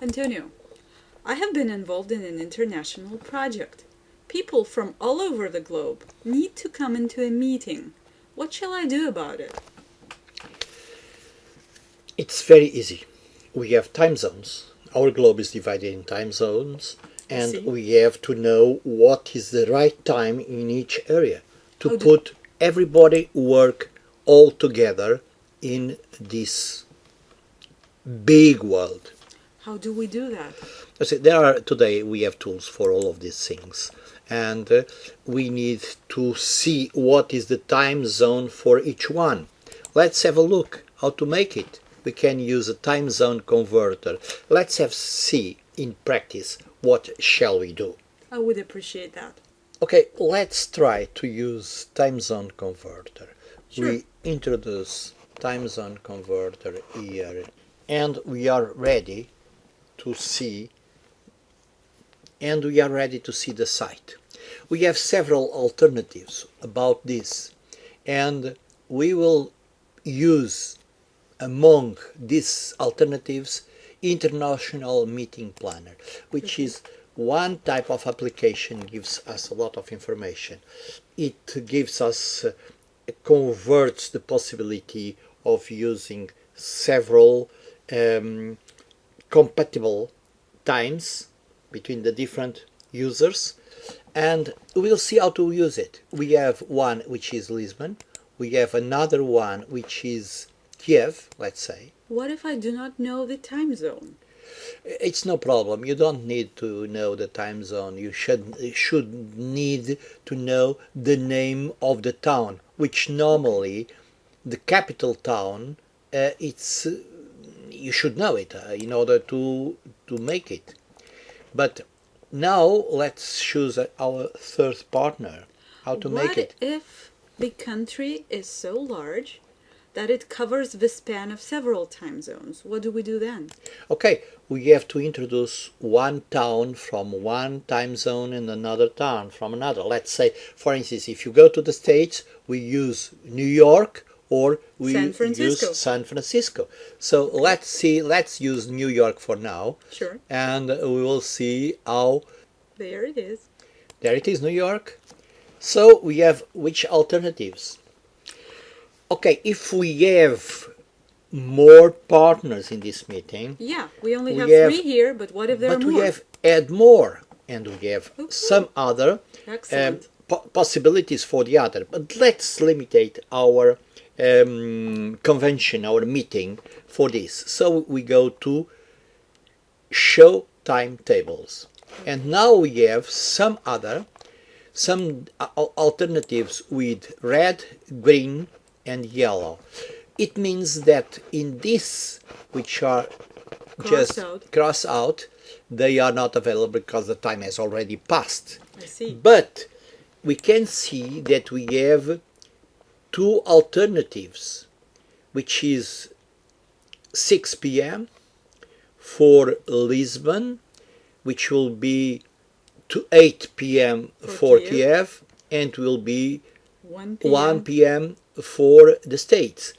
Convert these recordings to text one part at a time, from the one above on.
Antonio, I have been involved in an international project. People from all over the globe need to come into a meeting. What shall I do about it? It's very easy. We have time zones. Our globe is divided in time zones, I and see. we have to know what is the right time in each area to How do, put everybody work all together in this big world. how do we do that? There are today we have tools for all of these things, and we need to see what is the time zone for each one. Let's have a look how to make it. We can use a time zone converter. Let's have see in practice what shall we do. I would appreciate that. Okay, let's try to use time zone converter. Sure. We introduce time zone converter here, and we are ready to see the site. We have several alternatives about this, and we will use among these alternatives international meeting planner, which is one type of application gives us a lot of information. It gives us converts the possibility of using several compatible times between the different users, and we'll see how to use it. We have one which is Lisbon, we have another one which is Kiev, let's say. What if I do not know the time zone? It's no problem. You don't need to know the time zone. You should need to know the name of the town, which normally the capital town. It's You should know it in order to make it. But now let's choose our third partner. How to make it? What if the country is so large that it covers the span of several time zones? What do we do then? Okay, we have to introduce one town from one time zone and another town from another. Let's say, for instance, if you go to the States, we use New York or we San Francisco. use San Francisco. So let's use New York for now, Sure. and we will see how. There it is. There it is, New York. So we have which alternatives? Okay, if we have more partners in this meeting, Yeah, we only We have have- three here, but what if there are but more? we have add more, and we have Okay. some other Excellent. possibilities for the other. But let's limitate our convention, our meeting for this. So we go to show timetables, and now we have some alternatives with red, green, and yellow. It means that in this, which are just cross out, they are not available because the time has already passed. I see. But we can see that we have two alternatives, which is 6 p.m. for Lisbon, which will be to 8 p.m. for Kiev, and will be 1 p.m. for the States.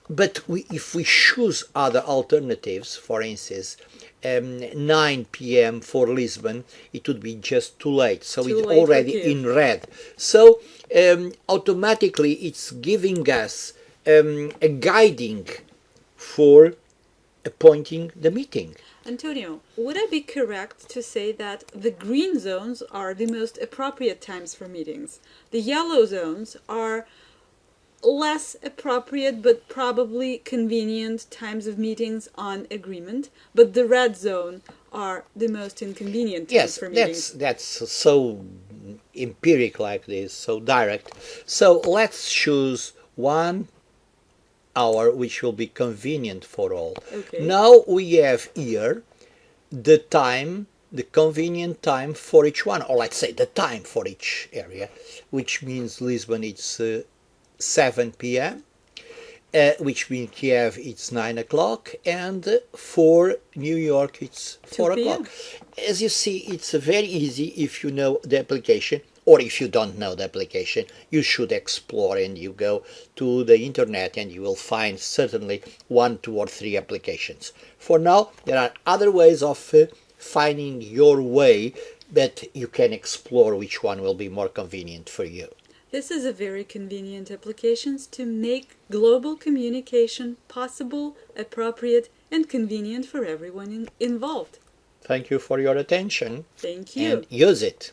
But if we choose other alternatives, for instance, 9 p.m. for Lisbon, it would be just too late. So Too it's late for already Kiev. in red. So automatically it's giving us a guiding for appointing the meeting. Antonio, would I be correct to say that the green zones are the most appropriate times for meetings? The yellow zones are less appropriate but probably convenient times of meetings on agreement, but the red zone are the most inconvenient times for meetings. Yes, that's so empiric like this, so direct. So let's choose 1 hour which will be convenient for all. Okay. Now we have here the time, the convenient time for each one, or let's say the time for each area, which means Lisbon it's 7 p.m., which means Kiev it's 9 o'clock, and for New York it's 4 2 p.m. o'clock. As you see, it's very easy if you know the application. Or if you don't know the application, you should explore and you go to the internet and you will find certainly 1, 2, or 3 applications. For now, there are other ways of finding your way that you can explore which one will be more convenient for you. This is a very convenient application to make global communication possible, appropriate, and convenient for everyone involved. Thank you for your attention. Thank you. And use it.